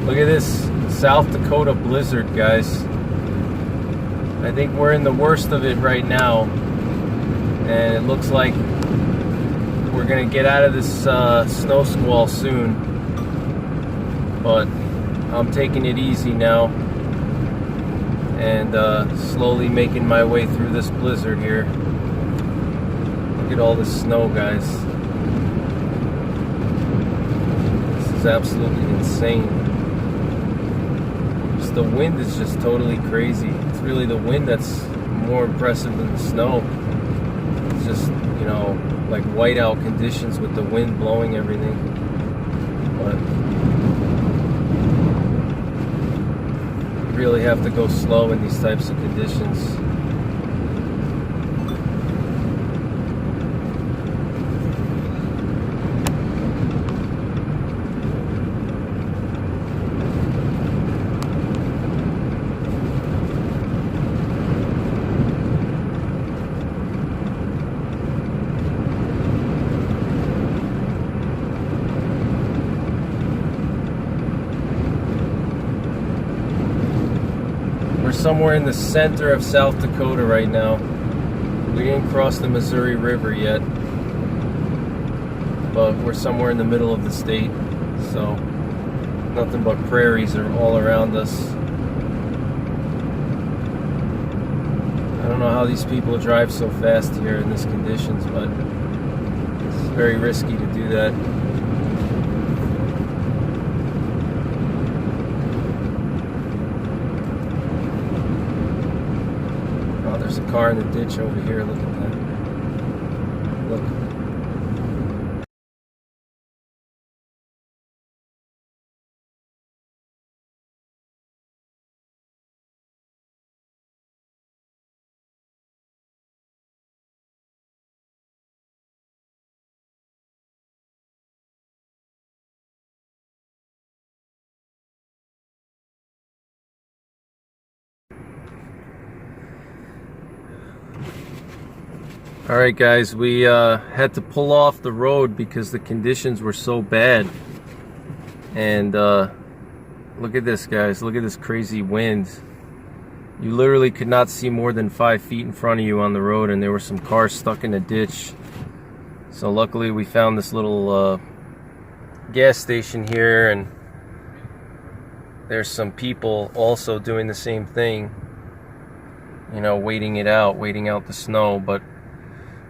Look at this South Dakota blizzard, guys. I think we're in the worst of it right now, and it looks like we're gonna get out of this snow squall soon. But I'm taking it easy now and slowly making my way through this blizzard here. Look at all this snow, guys. This is absolutely insane. Just the wind is just totally crazy. It's really the wind that's more impressive than the snow. It's just, you know, like whiteout conditions with the wind blowing everything. But you really have to go slow in these types of conditions. We're somewhere in the center of South Dakota right now. We didn't cross the Missouri River yet, but we're somewhere in the middle of the state, so nothing but prairies are all around us. I don't know how these people drive so fast here in these conditions, but it's very risky to do that. There's a car in the ditch over here. Look at that. Look. Alright guys, we had to pull off the road because the conditions were so bad. And look at this, guys. Look at this crazy wind. You literally could not see more than 5 feet in front of you on the road, and there were some cars stuck in a ditch. So luckily we found this little gas station here, and there's some people also doing the same thing. You know, waiting out the snow. But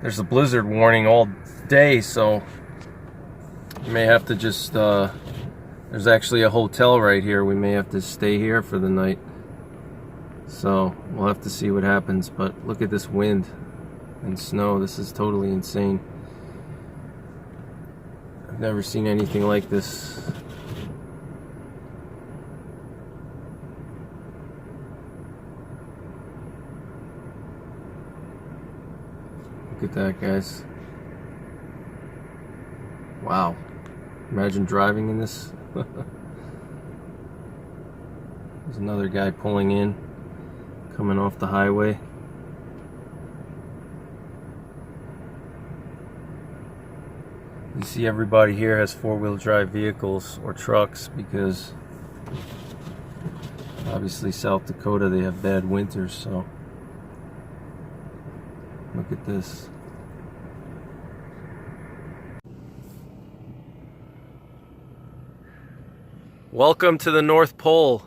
there's a blizzard warning all day, so you may have to just, there's actually a hotel right here. We may have to stay here for the night. So we'll have to see what happens. But look at this wind and snow. This is totally insane. I've never seen anything like this. Look at that, guys. Wow. Imagine driving in this. There's another guy pulling in, coming off the highway. You see everybody here has four-wheel drive vehicles or trucks because obviously South Dakota, they have bad winters, so look at this. Welcome to the North Pole.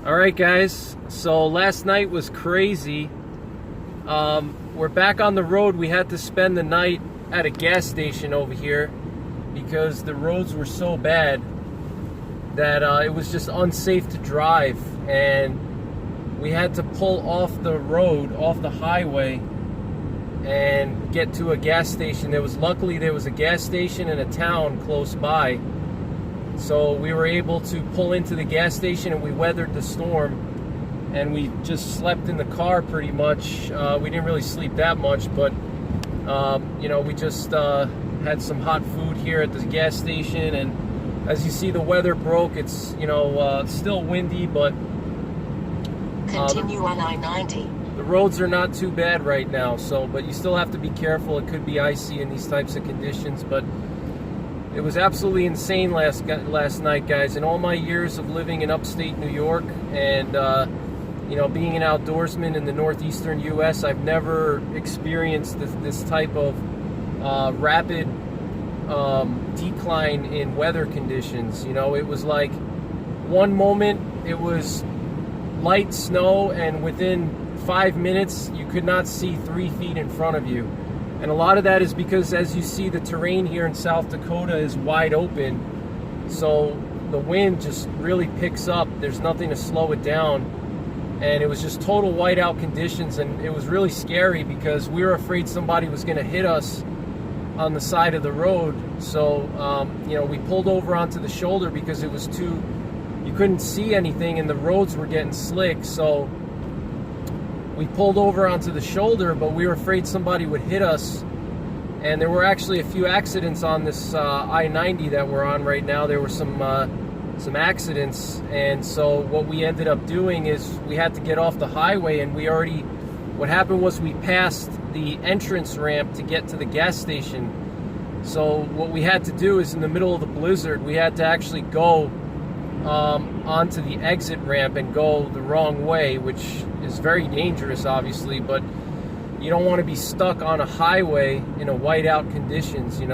Alright guys, so last night was crazy. We're back on the road. We had to spend the night at a gas station over here because the roads were so bad that it was just unsafe to drive, and we had to pull off the road, off the highway, and get to a gas station. Luckily there was a gas station in a town close by, so we were able to pull into the gas station, and we weathered the storm, and we just slept in the car pretty much. We didn't really sleep that much, but you know, we just had some hot food here at the gas station, and as you see, the weather broke. It's, you know, still windy, but continue on I-90. The roads are not too bad right now, so, but you still have to be careful. It could be icy in these types of conditions, but it was absolutely insane last night, guys. In all my years of living in upstate New York and you know, being an outdoorsman in the northeastern U.S., I've never experienced this type of rapid decline in weather conditions. You know, it was like one moment it was light snow, and within 5 minutes you could not see 3 feet in front of you. And a lot of that is because, as you see, the terrain here in South Dakota is wide open, so the wind just really picks up. There's nothing to slow it down, and it was just total whiteout conditions, and it was really scary because we were afraid somebody was going to hit us on the side of the road. So you know, we pulled over onto the shoulder because it was too, you couldn't see anything and the roads were getting slick. So we pulled over onto the shoulder, but we were afraid somebody would hit us. And there were actually a few accidents on this I-90 that we're on right now. There were some accidents, and so what we ended up doing is we had to get off the highway, and what happened was we passed the entrance ramp to get to the gas station. So what we had to do is, in the middle of the blizzard, we had to actually go onto the exit ramp and go the wrong way, which is very dangerous, obviously, but you don't want to be stuck on a highway in a whiteout conditions, you know.